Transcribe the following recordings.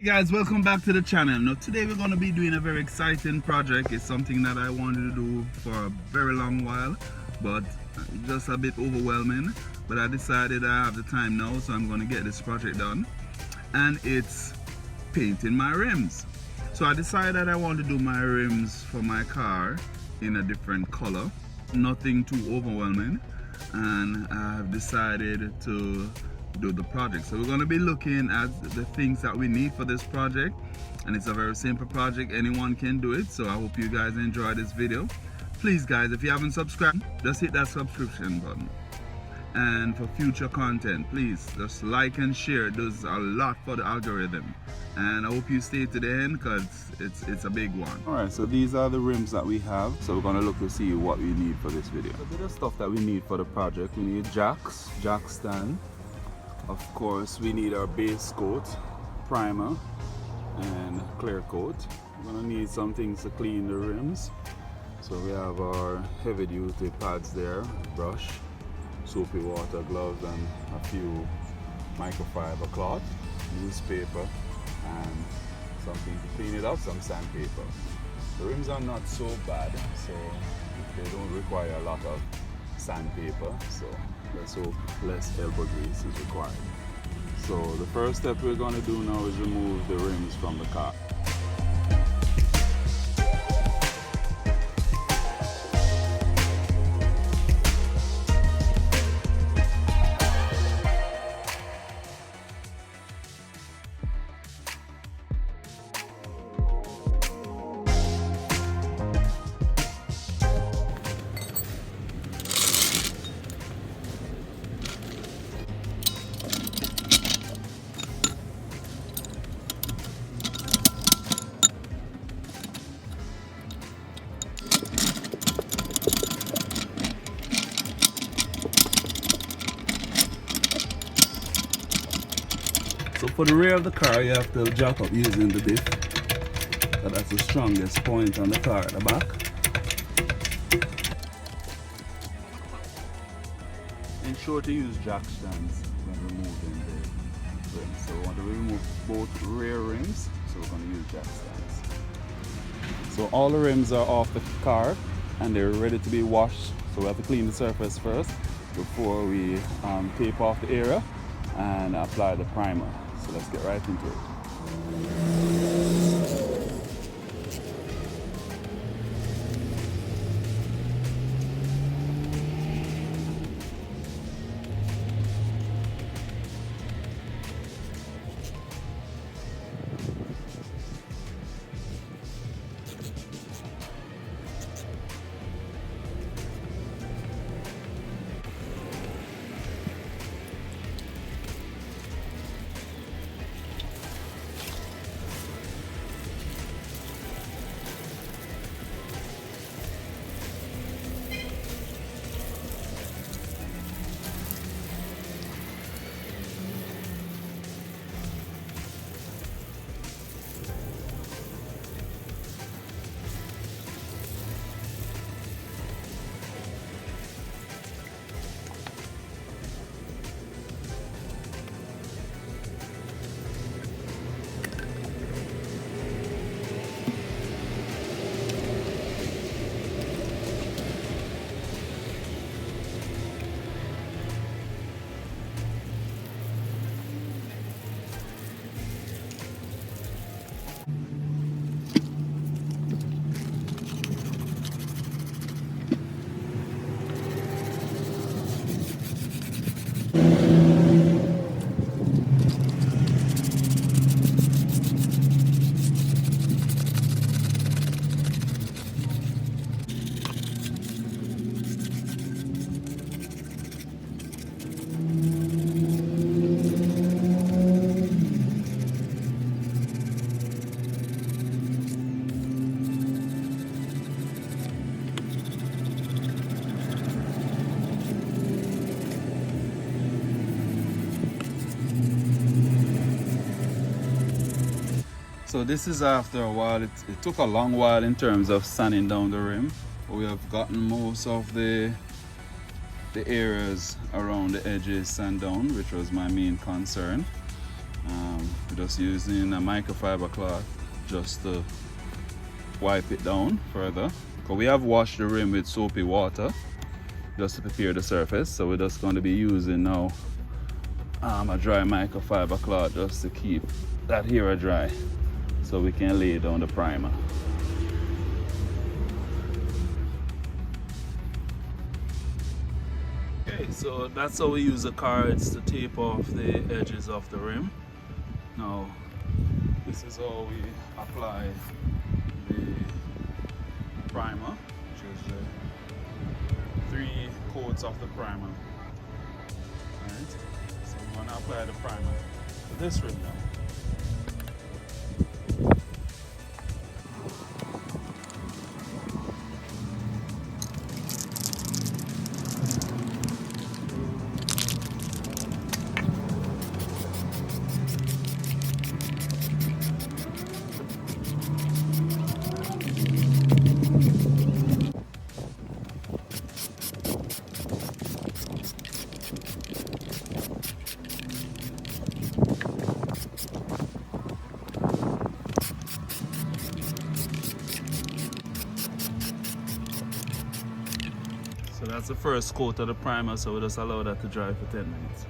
Hey guys, welcome back to the channel. Now today we're going to be doing a very exciting project. It's something that I wanted to do for a very long while, but just a bit overwhelming. But I decided I have the time now, so I'm going to get this project done. And it's painting my rims. So I decided I want to do my rims for my car in a different color. Nothing too overwhelming. And I've decided to do the project. So we're going to be looking at the things that we need for this project, and it's a very simple project. Anyone can do it. So I hope you guys enjoy this video. Please guys, if you haven't subscribed, just hit that subscription button. And for future content, please just like and share. It does a lot for the algorithm. And I hope you stay to the end because it's a big one. Alright, so these are the rims that we have. So we're gonna look to see what we need for this video. A bit of stuff that we need for the project. We need jacks, jack stand. Of course, we need our base coat, primer, and clear coat. We're gonna need some things to clean the rims. So we have our heavy duty pads there, brush, soapy water, gloves, and a few microfiber cloth, newspaper, and something to clean it up, some sandpaper. The rims are not so bad, so they don't require a lot of sandpaper, so let's hope less elbow grease is required. So the first step we're going to do now is remove the rims from the car. So for the rear of the car, you have to jack up using the diff. That's the strongest point on the car at the back. Ensure to use jack stands when removing the rims. So we want to remove both rear rims, so we're going to use jack stands. So all the rims are off the car and they're ready to be washed. So we have to clean the surface first before we tape off the area and apply the primer. So let's get right into it. So this is after a while. It took a long while in terms of sanding down the rim. We have gotten most of the areas around the edges sand down, which was my main concern. We just using a microfiber cloth just to wipe it down further. Because we have washed the rim with soapy water just to prepare the surface, so we're just going to be using now a dry microfiber cloth just to keep that here dry so we can lay down the primer. Okay, so that's how we use the cards to tape off the edges of the rim. Now this is how we apply the primer, which is the 3 coats of the primer. Alright, so we're going to apply the primer to this rim now. So that's the first coat of the primer, so we'll just allow that to dry for 10 minutes.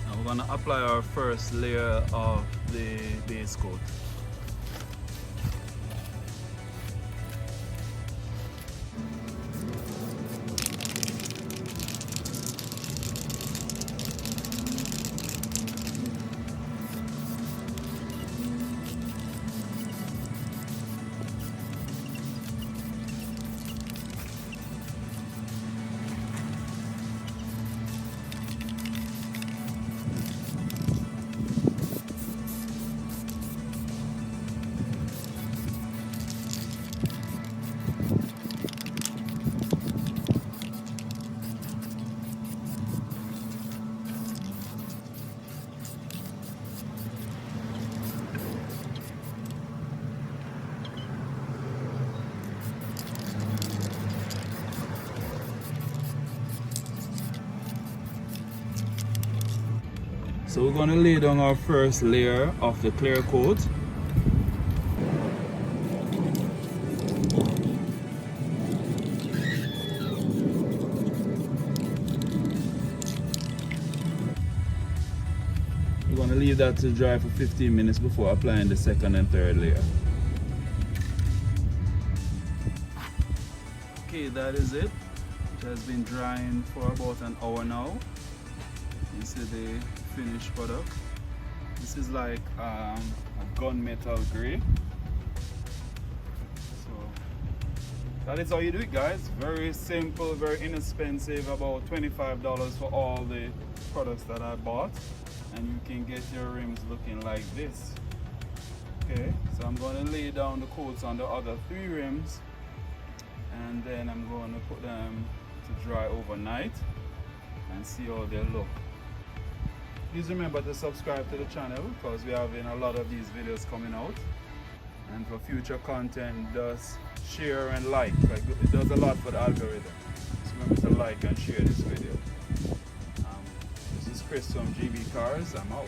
Now we're going to apply our first layer of the base coat. So we're going to lay down our first layer of the clear coat. We're going to leave that to dry for 15 minutes before applying the second and third layer. Okay, that is it. It has been drying for about an hour now. You see the finished product. This is like a gunmetal gray. So that is how you do it, guys. Very simple, very inexpensive, about $25 for all the products that I bought, and you can get your rims looking like this. Okay, so I'm going to lay down the coats on the other 3 rims, and then I'm going to put them to dry overnight and see how they look. Please remember to subscribe to the channel because we are having a lot of these videos coming out, and for future content, just share and like it does a lot for the algorithm. So remember to like and share this video. This is Chris from GB Cars. I'm out.